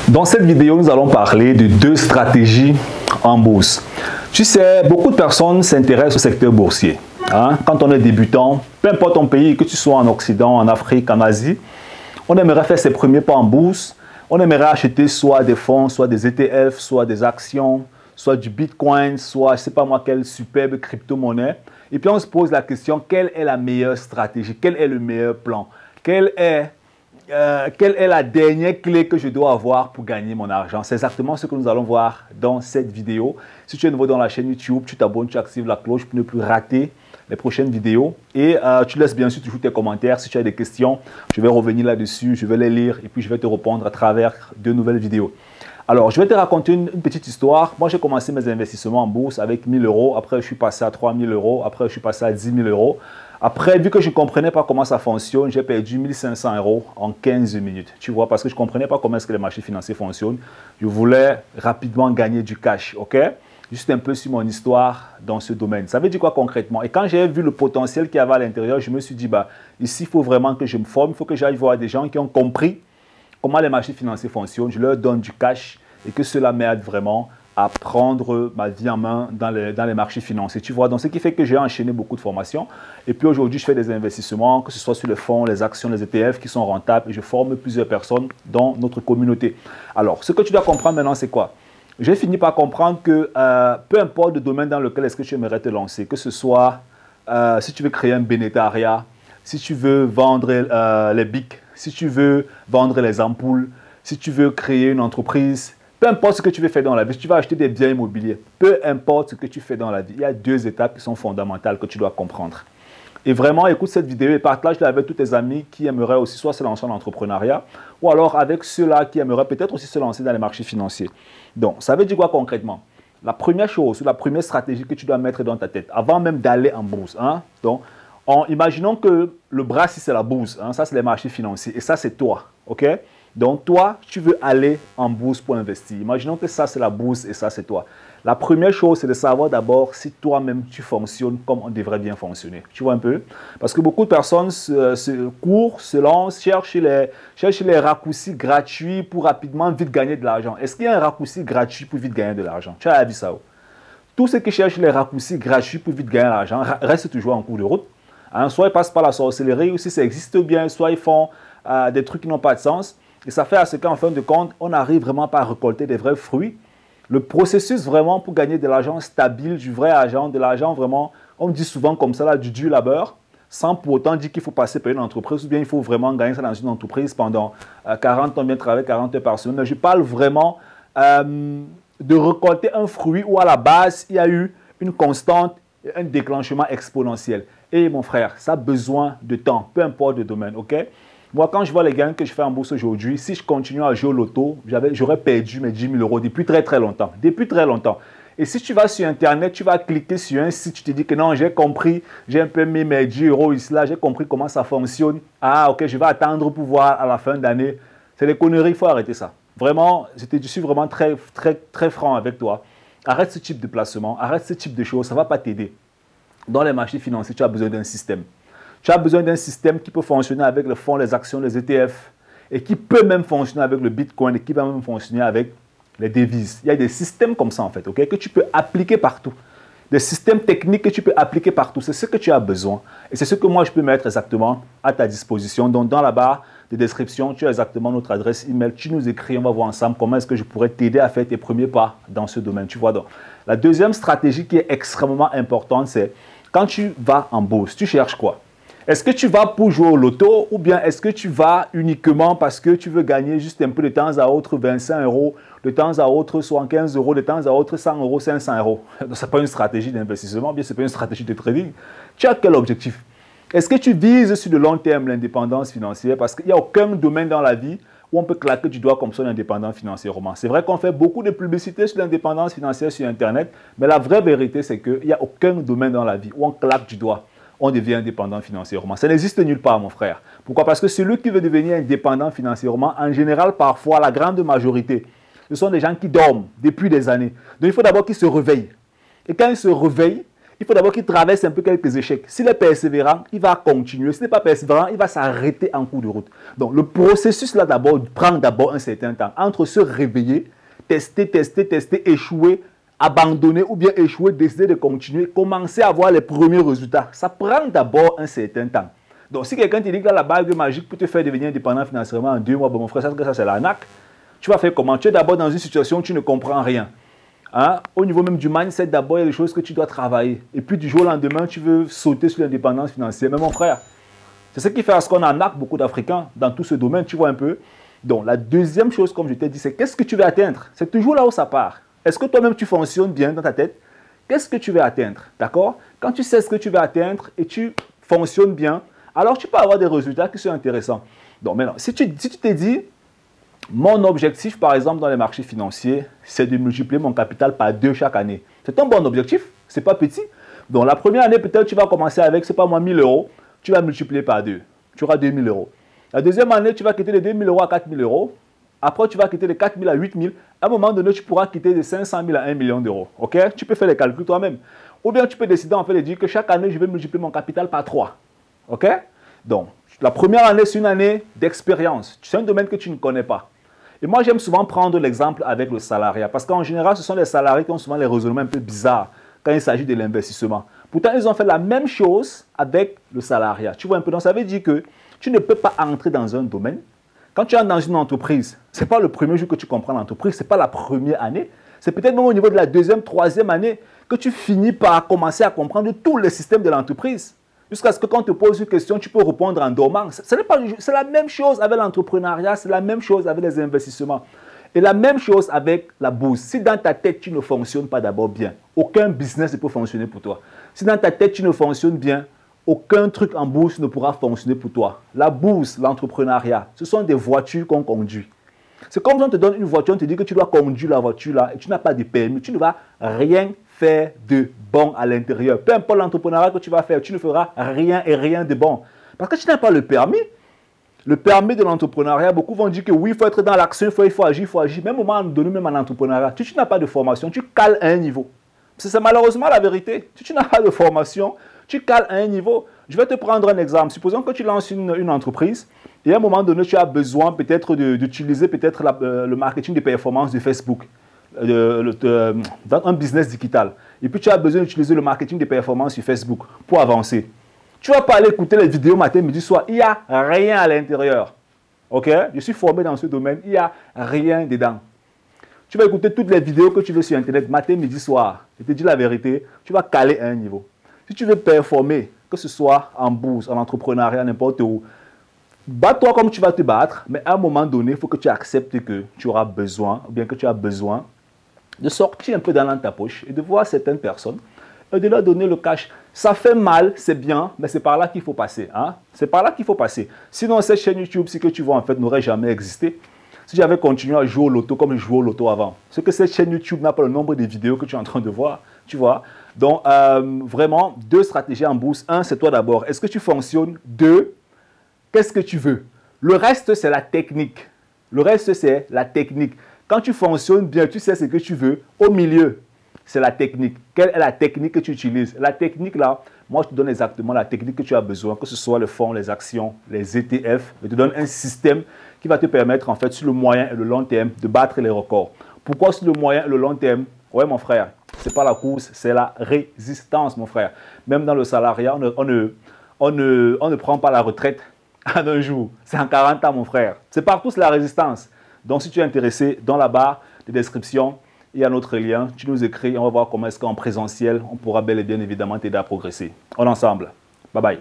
Dans cette vidéo, nous allons parler de deux stratégies en bourse. Tu sais, beaucoup de personnes s'intéressent au secteur boursier. Quand on est débutant, peu importe ton pays, que tu sois en Occident, en Afrique, en Asie, on aimerait faire ses premiers pas en bourse. On aimerait acheter soit des fonds, soit des ETF, soit des actions, soit du Bitcoin, soit, je ne sais pas moi, quelle superbe crypto-monnaie. Et puis on se pose la question, quelle est la meilleure stratégie? Quel est le meilleur plan? Quelle est la dernière clé que je dois avoir pour gagner mon argent? C'est exactement ce que nous allons voir dans cette vidéo. Si tu es nouveau dans la chaîne YouTube, tu t'abonnes, tu actives la cloche pour ne plus rater les prochaines vidéos. Et tu laisses bien sûr toujours tes commentaires. Si tu as des questions, je vais revenir là-dessus, je vais les lire et puis je vais te répondre à travers de nouvelles vidéos. Alors, je vais te raconter une petite histoire. Moi, j'ai commencé mes investissements en bourse avec 1 000 euros. Après, je suis passé à 3 000 euros. Après, je suis passé à 10 000 euros. Après, vu que je ne comprenais pas comment ça fonctionne, j'ai perdu 1 500 euros en 15 minutes. Tu vois, parce que je ne comprenais pas comment est-ce que les marchés financiers fonctionnent. Je voulais rapidement gagner du cash, ok? Juste un peu sur mon histoire dans ce domaine. Ça veut dire quoi concrètement? Et quand j'ai vu le potentiel qu'il y avait à l'intérieur, je me suis dit, bah, ici, il faut vraiment que je me forme. Il faut que j'aille voir des gens qui ont compris comment les marchés financiers fonctionnent. Je leur donne du cash et que cela m'aide vraiment à prendre ma vie en main dans les marchés financiers. Tu vois, donc ce qui fait que j'ai enchaîné beaucoup de formations. Et puis aujourd'hui, je fais des investissements, que ce soit sur les fonds, les actions, les ETF qui sont rentables. Et je forme plusieurs personnes dans notre communauté. Alors, ce que tu dois comprendre maintenant, c'est quoi? J'ai fini par comprendre que peu importe le domaine dans lequel est-ce que tu aimerais te lancer, que ce soit si tu veux créer un bénétariat, si tu veux vendre les bics, si tu veux vendre les ampoules, si tu veux créer une entreprise, peu importe ce que tu veux faire dans la vie, si tu vas acheter des biens immobiliers, peu importe ce que tu fais dans la vie, il y a deux étapes qui sont fondamentales que tu dois comprendre. Et vraiment, écoute cette vidéo et partage-la avec tous tes amis qui aimeraient aussi soit se lancer en entrepreneuriat ou alors avec ceux-là qui aimeraient peut-être aussi se lancer dans les marchés financiers. Donc, ça veut dire quoi concrètement? La première chose, la première stratégie que tu dois mettre dans ta tête, avant même d'aller en bourse, donc, imaginons que le bras, si c'est la bourse, ça c'est les marchés financiers et ça c'est toi, ok? Donc toi, tu veux aller en bourse pour investir. Imaginons que ça c'est la bourse et ça c'est toi. La première chose, c'est de savoir d'abord si toi-même tu fonctionnes comme on devrait bien fonctionner. Tu vois un peu? Parce que beaucoup de personnes se lancent, cherchent les raccourcis gratuits pour rapidement vite gagner de l'argent. Est-ce qu'il y a un raccourci gratuit pour vite gagner de l'argent? Tu as vu ça où? Tous ceux qui cherchent les raccourcis gratuits pour vite gagner de l'argent restent toujours en cours de route. Soit ils passent par la sorcellerie, ou si ça existe bien, soit ils font des trucs qui n'ont pas de sens. Et ça fait à ce qu'en fin de compte, on n'arrive vraiment pas à récolter des vrais fruits. Le processus vraiment pour gagner de l'argent stable, du vrai argent, de l'argent vraiment, on dit souvent comme ça, là, du dur labeur, sans pour autant dire qu'il faut passer par une entreprise ou bien il faut vraiment gagner ça dans une entreprise pendant 40 ans, bien travailler 40 heures par semaine. Mais je parle vraiment de récolter un fruit où à la base, il y a eu une constante, un déclenchement exponentiel. Et mon frère, ça a besoin de temps, peu importe le domaine, ok? Moi, quand je vois les gains que je fais en bourse aujourd'hui, si je continue à jouer au loto, j'aurais perdu mes 10 000 euros depuis très très longtemps. Depuis très longtemps. Et si tu vas sur Internet, tu vas cliquer sur un site, tu te dis que non, j'ai compris, j'ai un peu mis mes 10 euros ici, là, j'ai compris comment ça fonctionne. Ah, ok, je vais attendre pour voir à la fin d'année. C'est des conneries, il faut arrêter ça. Vraiment, je suis vraiment très, très, très franc avec toi. Arrête ce type de placement, arrête ce type de choses, ça ne va pas t'aider. Dans les marchés financiers, tu as besoin d'un système. Tu as besoin d'un système qui peut fonctionner avec les fonds, les actions, les ETF et qui peut même fonctionner avec le Bitcoin et qui peut même fonctionner avec les devises. Il y a des systèmes comme ça en fait, ok, que tu peux appliquer partout. Des systèmes techniques que tu peux appliquer partout. C'est ce que tu as besoin et c'est ce que moi je peux mettre exactement à ta disposition. Donc dans la barre de description, tu as exactement notre adresse email. Tu nous écris, on va voir ensemble comment est-ce que je pourrais t'aider à faire tes premiers pas dans ce domaine. Tu vois donc. La deuxième stratégie qui est extrêmement importante, c'est quand tu vas en bourse, tu cherches quoi? Est-ce que tu vas pour jouer au loto ou bien est-ce que tu vas uniquement parce que tu veux gagner juste un peu de temps à autre 25 euros, de temps à autre 75 euros, de temps à autre 100 euros, 500 euros? Ce n'est pas une stratégie d'investissement, bien ce n'est pas une stratégie de trading. Tu as quel objectif? Est-ce que tu vises sur le long terme l'indépendance financière? Parce qu'il n'y a aucun domaine dans la vie où on peut claquer du doigt comme ça l'indépendance financièrement. C'est vrai qu'on fait beaucoup de publicité sur l'indépendance financière sur Internet, mais la vraie vérité, c'est qu'il n'y a aucun domaine dans la vie où on claque du doigt. On devient indépendant financièrement. Ça n'existe nulle part, mon frère. Pourquoi? Parce que celui qui veut devenir indépendant financièrement, en général, parfois, la grande majorité, ce sont des gens qui dorment depuis des années. Donc, il faut d'abord qu'ils se réveillent. Et quand ils se réveillent, il faut d'abord qu'il traverse un peu quelques échecs. S'il est persévérant, il va continuer. S'il n'est pas persévérant, il va s'arrêter en cours de route. Donc, le processus là d'abord prend d'abord un certain temps. Entre se réveiller, tester, échouer, abandonner ou bien échouer, décider de continuer, commencer à voir les premiers résultats. Ça prend d'abord un certain temps. Donc, si quelqu'un te dit que la bague magique peut te faire devenir indépendant financièrement en 2 mois, bon, mon frère, ça c'est l'arnaque. Tu vas faire comment? Tu es d'abord dans une situation où tu ne comprends rien. Hein? Au niveau même du mindset, d'abord, il y a des choses que tu dois travailler. Et puis, du jour au lendemain, tu veux sauter sur l'indépendance financière. Mais mon frère, c'est ce qui fait à ce qu'on arnaque beaucoup d'Africains dans tout ce domaine, tu vois un peu. Donc, la deuxième chose, comme je t'ai dit, c'est qu'est-ce que tu veux atteindre? C'est toujours là où ça part. Est-ce que toi-même, tu fonctionnes bien dans ta tête? Qu'est-ce que tu veux atteindre? D'accord? Quand tu sais ce que tu veux atteindre et tu fonctionnes bien, alors tu peux avoir des résultats qui sont intéressants. Donc, maintenant, si tu te dis, mon objectif, par exemple, dans les marchés financiers, c'est de multiplier mon capital par 2 chaque année. C'est un bon objectif, ce n'est pas petit. Donc, la première année, peut-être, tu vas commencer avec, c'est pas moi, 1000 euros. Tu vas multiplier par 2. Tu auras 2000 euros. La deuxième année, tu vas quitter les 2000 euros à 4000 euros. Après, tu vas quitter les 4000 à 8000. À un moment donné, tu pourras quitter de 500 000 à 1 million d'euros. OK? Tu peux faire les calculs toi-même. Ou bien, tu peux décider en fait de dire que chaque année, je vais multiplier mon capital par 3. OK? Donc, la première année, c'est une année d'expérience. C'est un domaine que tu ne connais pas. Et moi, j'aime souvent prendre l'exemple avec le salariat. Parce qu'en général, ce sont les salariés qui ont souvent les raisonnements un peu bizarres quand il s'agit de l'investissement. Pourtant, ils ont fait la même chose avec le salariat. Tu vois un peu, donc ça veut dire que tu ne peux pas entrer dans un domaine. Quand tu entres dans une entreprise, ce n'est pas le premier jour que tu comprends l'entreprise, ce n'est pas la première année. C'est peut-être même au niveau de la deuxième, troisième année que tu finis par commencer à comprendre tous les systèmes de l'entreprise. Jusqu'à ce que quand on te pose une question, tu peux répondre en dormant. C'est la même chose avec l'entrepreneuriat, c'est la même chose avec les investissements. Et la même chose avec la bourse. Si dans ta tête, tu ne fonctionnes pas d'abord bien, aucun business ne peut fonctionner pour toi. Si dans ta tête, tu ne fonctionnes bien, aucun truc en bourse ne pourra fonctionner pour toi. La bourse, l'entrepreneuriat, ce sont des voitures qu'on conduit. C'est comme si on te donne une voiture, on te dit que tu dois conduire la voiture là et tu n'as pas de permis. Tu ne vas rien faire de bon à l'intérieur. Peu importe l'entrepreneuriat que tu vas faire, tu ne feras rien et rien de bon. Parce que tu n'as pas le permis. Le permis de l'entrepreneuriat, beaucoup vont dire que oui, il faut être dans l'action, il faut agir, il faut agir. Même au moment donné, même en entrepreneuriat, tu n'as pas de formation, tu cales à un niveau. C'est malheureusement la vérité. Si tu n'as pas de formation, tu cales à un niveau. Je vais te prendre un exemple. Supposons que tu lances une entreprise et à un moment donné, tu as besoin peut-être d'utiliser peut-être le marketing de performance de Facebook. Dans un business digital. Et puis tu as besoin d'utiliser le marketing de performance sur Facebook pour avancer. Tu ne vas pas aller écouter les vidéos matin, midi, soir. Il n'y a rien à l'intérieur. OK? Je suis formé dans ce domaine. Il n'y a rien dedans. Tu vas écouter toutes les vidéos que tu veux sur Internet, matin, midi, soir. Je te dis la vérité, tu vas caler à un niveau. Si tu veux performer, que ce soit en bourse, en entrepreneuriat, n'importe où, bats-toi comme tu vas te battre, mais à un moment donné, il faut que tu acceptes que tu auras besoin, ou bien que tu as besoin de sortir un peu dans ta poche et de voir certaines personnes et de leur donner le cash. Ça fait mal, c'est bien, mais c'est par là qu'il faut passer. Hein? C'est par là qu'il faut passer. Sinon, cette chaîne YouTube, ce que tu vois en fait, n'aurait jamais existé. Si j'avais continué à jouer au loto comme je jouais au loto avant, c'est que cette chaîne YouTube n'a pas le nombre de vidéos que tu es en train de voir, tu vois. Donc, vraiment, 2 stratégies en bourse. 1, c'est toi d'abord. Est-ce que tu fonctionnes? 2, qu'est-ce que tu veux? Le reste, c'est la technique. Le reste, c'est la technique. Quand tu fonctionnes bien, tu sais ce que tu veux. Au milieu, c'est la technique. Quelle est la technique que tu utilises? La technique, là, moi, je te donne exactement la technique que tu as besoin, que ce soit le fonds, les actions, les ETF. Je te donne un système qui va te permettre, en fait, sur le moyen et le long terme, de battre les records. Pourquoi sur le moyen et le long terme? Ouais, mon frère, ce n'est pas la course, c'est la résistance, mon frère. Même dans le salariat, on ne prend pas la retraite en un jour. C'est en 40 ans, mon frère. C'est partout la résistance. Donc, si tu es intéressé, dans la barre de description, il y a notre lien. Tu nous écris et on va voir comment est-ce qu'en présentiel, on pourra bel et bien évidemment t'aider à progresser. On est ensemble. Bye bye.